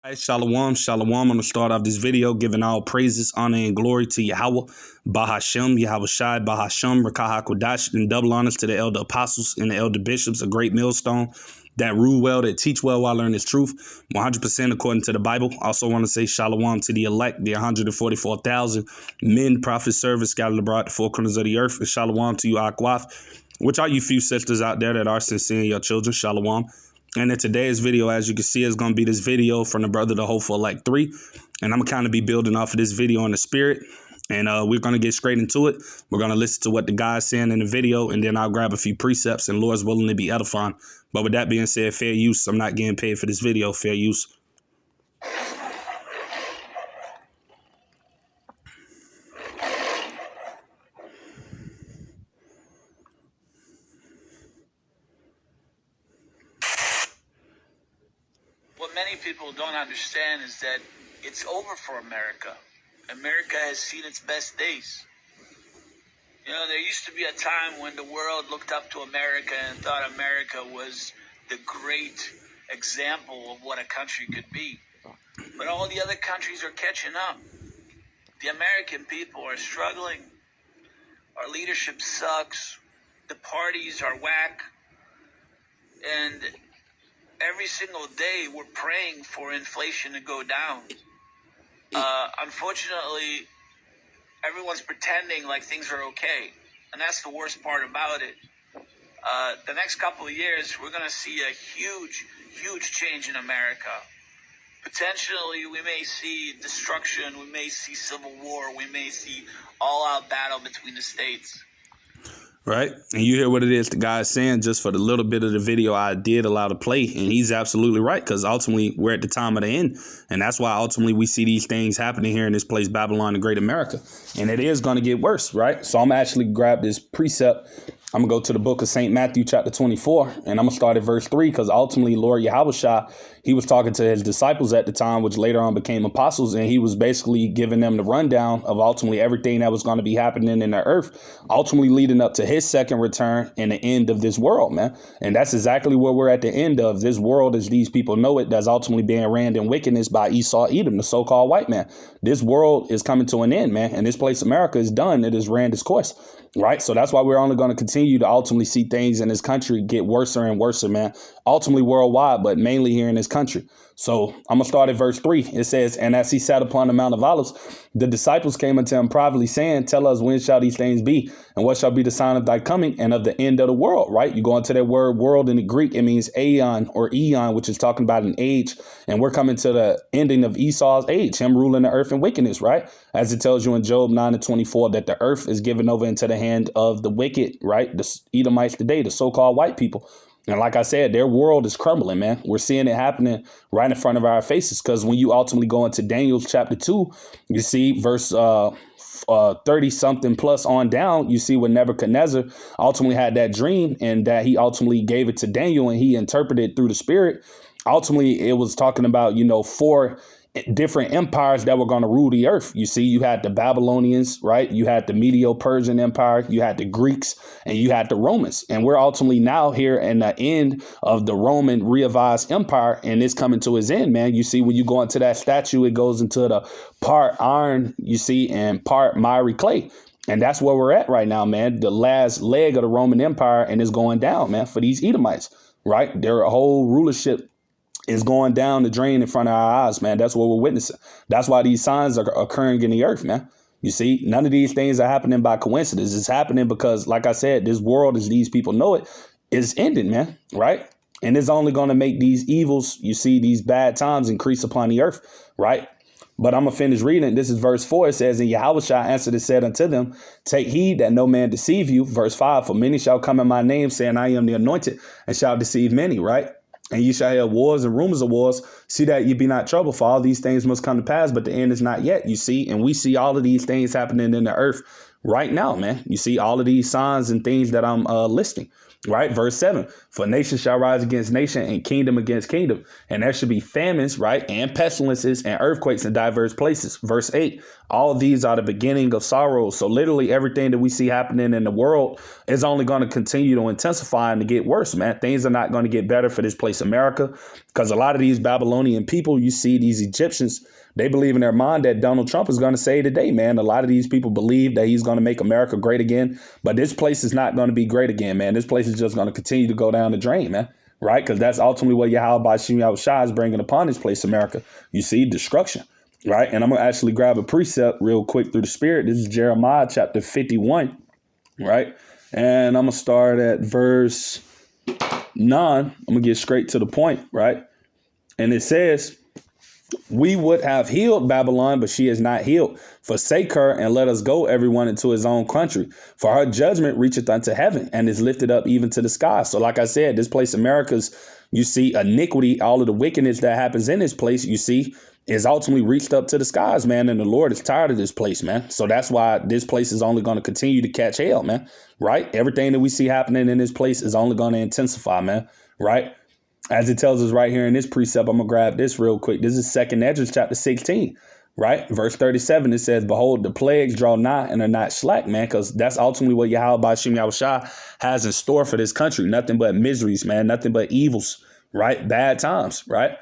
Hi, Shalom, shalom. I'm going to start off this video giving all praises, honor, and glory to Yahweh, Bahashem, Yahweh Shai, Bahashem, Rakah HaKodash, and double honors to the elder apostles and the elder bishops, a great millstone that rule well, that teach well while learning this truth, 100% according to the Bible. Also want to say shalom to the elect, the 144,000 men, prophets, servants scattered abroad the four corners of the earth, and shalom to you, Akwaf, which are you few sisters out there that are sincere, your children, shalom. And in today's video, as you can see, is going to be this video from the Brother the Hopeful Elect 3. And I'm going to kind of be building off of this video in the spirit. And we're going to get straight into it. We're going to listen to what the guy's saying in the video. And then I'll grab a few precepts and Lord's willing to be edifying. But with that being said, fair use. I'm not getting paid for this video. Fair use. What many people don't understand is that it's over for America. America has seen its best days. You know, there used to be a time when the world looked up to America and thought America was the great example of what a country could be. But all the other countries are catching up. The American people are struggling. Our leadership sucks. The parties are whack. And every single day, we're praying for inflation to go down. Unfortunately, everyone's pretending like things are okay. And that's the worst part about it. The next couple of years, we're going to see a huge, huge change in America. Potentially, we may see destruction. We may see civil war. We may see all-out battle between the states. Right. And you hear what it is the guy's saying just for the little bit of the video I did allow to play. And he's absolutely right, because ultimately we're at the time of the end. And that's why ultimately we see these things happening here in this place, Babylon, the Great America. And it is going to get worse. Right. So I'm actually grab this precept. I'm going to go to the book of St. Matthew, chapter 24, and I'm going to start at verse 3, because ultimately Lord Yahweh Shai, he was talking to his disciples at the time, which later on became apostles, and he was basically giving them the rundown of ultimately everything that was going to be happening in the earth, ultimately leading up to his second return and the end of this world, man. And that's exactly what we're at the end of. This world, as these people know it, that's ultimately being ran in wickedness by Esau Edom, the so-called white man. This world is coming to an end, man, and this place, America, is done. It has ran its course. Right. So that's why we're only going to continue to ultimately see things in this country get worse and worse, man. Ultimately worldwide, but mainly here in this country. So I'm going to start at verse 3. It says, "And as he sat upon the Mount of Olives, the disciples came unto him privately, saying, Tell us, when shall these things be? And what shall be the sign of thy coming and of the end of the world?" Right. You go into that word world in the Greek, it means aeon or eon, which is talking about an age. And we're coming to the ending of Esau's age, him ruling the earth in wickedness. Right. As it tells you in Job 9:24, that the earth is given over into the hand of the wicked. Right. The Edomites today, the so-called white people. And like I said, their world is crumbling, man. We're seeing it happening right in front of our faces, because when you ultimately go into Daniel chapter 2, you see verse 30 something plus on down, you see when Nebuchadnezzar ultimately had that dream, and that he ultimately gave it to Daniel and he interpreted through the spirit. Ultimately, it was talking about, four different empires that were going to rule the earth. You see, you had the Babylonians, right? You had the Medo-Persian Empire, you had the Greeks, and you had the Romans. And we're ultimately now here in the end of the Roman revised empire, and it's coming to its end, man. You see, when you go into that statue, it goes into the part iron, you see, and part miry clay. And that's where we're at right now, man. The last leg of the Roman Empire, and it's going down, man, for these Edomites, right? Their whole rulership is going down the drain in front of our eyes, man. That's what we're witnessing. That's why these signs are occurring in the earth, man. You see, none of these things are happening by coincidence. It's happening because, like I said, this world, as these people know it, is ending, man. Right. And it's only going to make these evils, you see, these bad times increase upon the earth. Right. But I'm going to finish reading. This is verse 4. It says, "And Yahweh Shai answered and said unto them, Take heed that no man deceive you." Verse 5, "For many shall come in my name, saying, I am the anointed, and shall deceive many." Right. "And ye shall hear wars and rumors of wars. See that ye be not troubled, for all these things must come to pass, but the end is not yet." You see, and we see all of these things happening in the earth right now, man. You see all of these signs and things that I'm listing. Right. Verse 7, "For nation shall rise against nation, and kingdom against kingdom. And there should be famines," right, "and pestilences and earthquakes in diverse places." Verse 8, "All of these are the beginning of sorrows." So literally everything that we see happening in the world is only going to continue to intensify and to get worse, man. Things are not going to get better for this place, America. Because a lot of these Babylonian people, you see these Egyptians, they believe in their mind that Donald Trump is going to save the day, man. A lot of these people believe that he's going to make America great again. But this place is not going to be great again, man. This place is just going to continue to go down the drain, man. Right? Because that's ultimately what Yahweh Bashim Yahushua is bringing upon this place, America. You see, destruction. Right? And I'm going to actually grab a precept real quick through the Spirit. This is Jeremiah chapter 51. Right? And I'm going to start at verse 9. I'm going to get straight to the point. Right? And it says, we would have healed Babylon, but she is not healed. Forsake her and let us go, everyone, into his own country. For her judgment reacheth unto heaven and is lifted up even to the sky. So like I said, this place, America's, you see, iniquity, all of the wickedness that happens in this place, you see, is ultimately reached up to the skies, man. And the Lord is tired of this place, man. So that's why this place is only going to continue to catch hell, man. Right? Everything that we see happening in this place is only going to intensify, man. Right? As it tells us right here in this precept, I'm going to grab this real quick. This is 2nd Esdras chapter 16, right? Verse 37, it says, behold, the plagues draw nigh and are not slack, man, because that's ultimately what Yahweh Bashim Yahushua has in store for this country. Nothing but miseries, man. Nothing but evils, right? Bad times, right?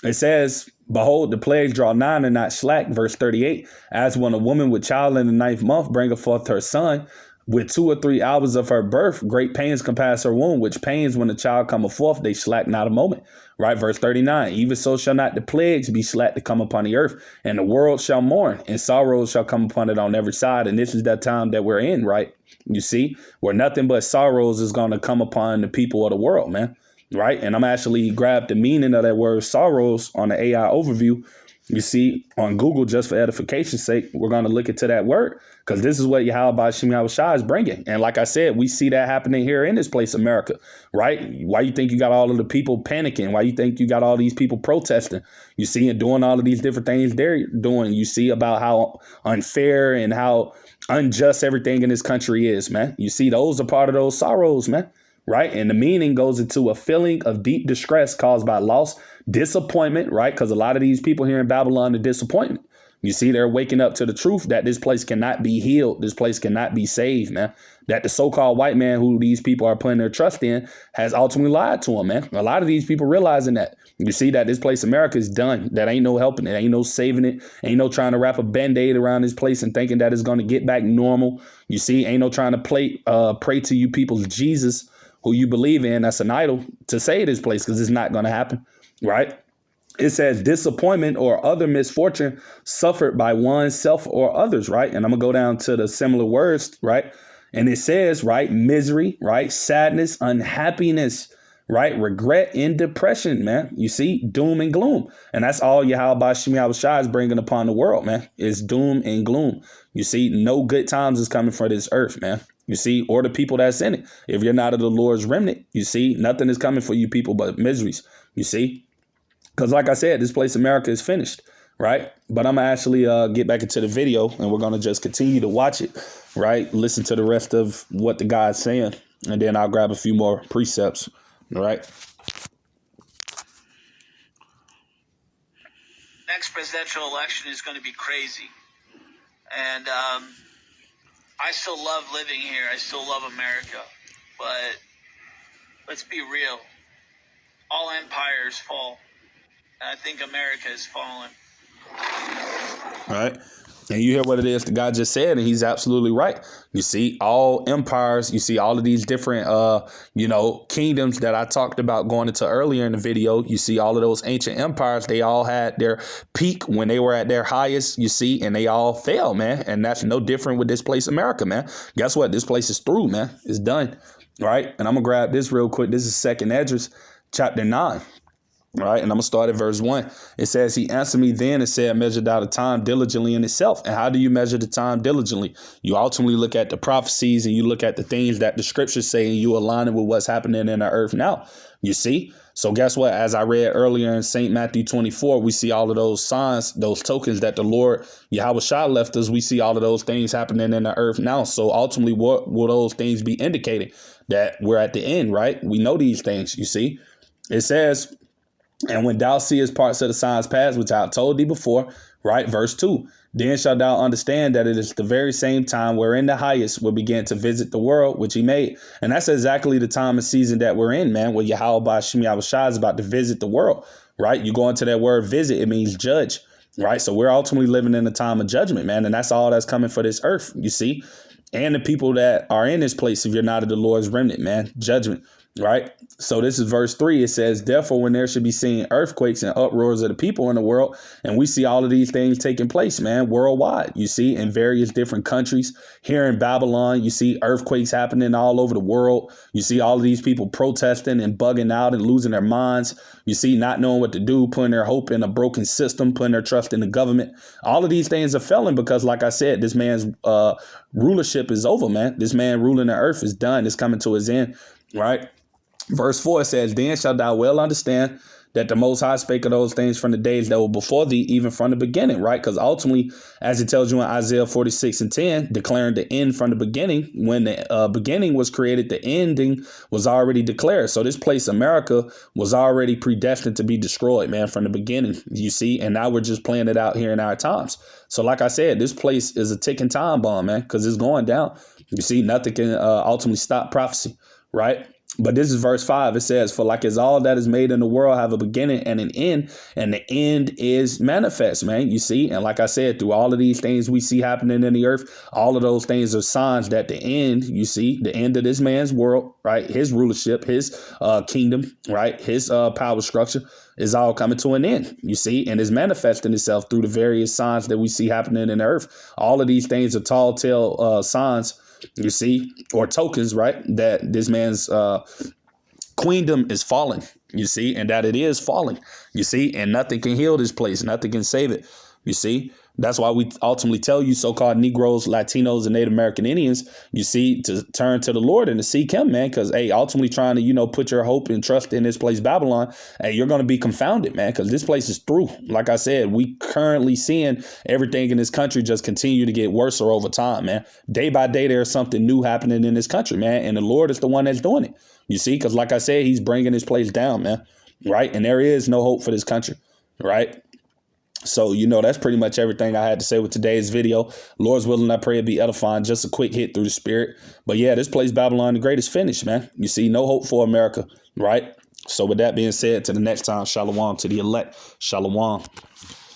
It says, behold, the plagues draw nigh and are not slack. Verse 38, as when a woman with child in the 9th month bringeth forth her son, with 2 or 3 hours of her birth, great pains compass her womb, which pains when the child cometh forth, they slack not a moment. Right? Verse 39, even so shall not the plagues be slack to come upon the earth, and the world shall mourn, and sorrows shall come upon it on every side. And this is that time that we're in, right? You see, where nothing but sorrows is going to come upon the people of the world, man. Right? And I'm actually grabbed the meaning of that word sorrows on the AI overview. You see, on Google, just for edification's sake, we're going to look into that word because this is what Yahweh Bashim Yahushua is bringing. And like I said, we see that happening here in this place, America, right? Why you think you got all of the people panicking? Why you think you got all these people protesting? You see, and doing all of these different things they're doing. You see about how unfair and how unjust everything in this country is, man. You see, those are part of those sorrows, man. Right. And the meaning goes into a feeling of deep distress caused by loss, disappointment. Right. Because a lot of these people here in Babylon are disappointment. You see, they're waking up to the truth that this place cannot be healed. This place cannot be saved, man. That the so-called white man who these people are putting their trust in has ultimately lied to them, man. A lot of these people realizing that. You see that this place, America, is done. That ain't no helping it. Ain't no saving it. Ain't no trying to wrap a Band-Aid around this place and thinking that it's going to get back normal. You see, ain't no trying to pray to you people's Jesus, who you believe in, that's an idol, to save this place, because it's not going to happen, right? It says disappointment or other misfortune suffered by oneself or others, right? And I'm going to go down to the similar words, right? And it says, right, misery, right, sadness, unhappiness, right, regret and depression, man. You see, doom and gloom. And that's all Yahweh Bashim Yahushua is bringing upon the world, man, is doom and gloom. You see, no good times is coming for this earth, man. You see, or the people that's in it. If you're not of the Lord's remnant, you see, nothing is coming for you people but miseries, you see. Because like I said, this place, America, is finished, right? But I'm going to actually get back into the video, and we're going to just continue to watch it, right? Listen to the rest of what the guy's saying, and then I'll grab a few more precepts, all right? Next presidential election is going to be crazy. And I still love living here. I still love America. But let's be real. All empires fall. And I think America is falling. All right. And you hear what it is the guy just said, and he's absolutely right. You see, all empires, you see all of these different, kingdoms that I talked about going into earlier in the video. You see all of those ancient empires. They all had their peak when they were at their highest, you see, and they all fell, man. And that's no different with this place, America, man. Guess what? This place is through, man. It's done. Right. And I'm going to grab this real quick. This is 2nd Esdras chapter 9. All right, and I'm going to start at verse 1. It says, he answered me then and said, measure thou the time diligently in itself. And how do you measure the time diligently? You ultimately look at the prophecies and you look at the things that the scriptures say, and you align it with what's happening in the earth now. You see? So guess what? As I read earlier in St. Matthew 24, we see all of those signs, those tokens that the Lord Yahushua left us. We see all of those things happening in the earth now. So ultimately, what will those things be indicating? That we're at the end, right? We know these things, you see? It says, And when thou seest parts of the signs past, which I have told thee before, right? Verse 2, then shalt thou understand that it is the very same time wherein the highest will begin to visit the world which he made. And that's exactly the time and season that we're in, man, where Yahweh Ba'Shem Yahushua is about to visit the world, right? You go into that word visit, it means judge, right? So we're ultimately living in a time of judgment, man. And that's all that's coming for this earth, you see? And the people that are in this place, if you're not of the Lord's remnant, man, judgment, right? So this is verse 3. It says, therefore, when there should be seen earthquakes and uproars of the people in the world, and we see all of these things taking place, man, worldwide, you see, in various different countries. Here in Babylon, you see earthquakes happening all over the world. You see all of these people protesting and bugging out and losing their minds. You see, not knowing what to do, putting their hope in a broken system, putting their trust in the government. All of these things are failing because, like I said, this man's rulership is over, man. This man ruling the earth is done. It's coming to his end, right? Verse 4 says, then shalt thou well understand that the Most High spake of those things from the days that were before thee, even from the beginning, right? Because ultimately, as it tells you in Isaiah 46:10, declaring the end from the beginning, when the beginning was created, the ending was already declared. So this place, America, was already predestined to be destroyed, man, from the beginning, you see? And now we're just playing it out here in our times. So like I said, this place is a ticking time bomb, man, because it's going down. You see, nothing can ultimately stop prophecy, right? But this is verse 5. It says, for like as all that is made in the world have a beginning and an end, and the end is manifest, man. You see, and like I said, through all of these things we see happening in the earth, all of those things are signs that the end, you see, the end of this man's world, right? His rulership, his kingdom, right? His power structure is all coming to an end, you see, and is manifesting itself through the various signs that we see happening in the earth. All of these things are tall tale signs, you see, or tokens, right, that this man's queendom is falling, you see, and that it is falling, you see, and nothing can heal this place. Nothing can save it, you see. That's why we ultimately tell you so-called Negroes, Latinos, and Native American Indians, you see, to turn to the Lord and to seek him, man, because, hey, ultimately trying to, put your hope and trust in this place, Babylon, hey, you're going to be confounded, man, because this place is through. Like I said, we currently seeing everything in this country just continue to get worse over time, man. Day by day, there's something new happening in this country, man, and the Lord is the one that's doing it, you see, because like I said, he's bringing this place down, man, right, and there is no hope for this country, right? So, that's pretty much everything I had to say with today's video. Lord's willing, I pray it be edifying. Just a quick hit through the spirit. But yeah, this place, Babylon the Great, is finished, man. You see, no hope for America, right? So with that being said, to the next time, shalom to the elect. Shalom.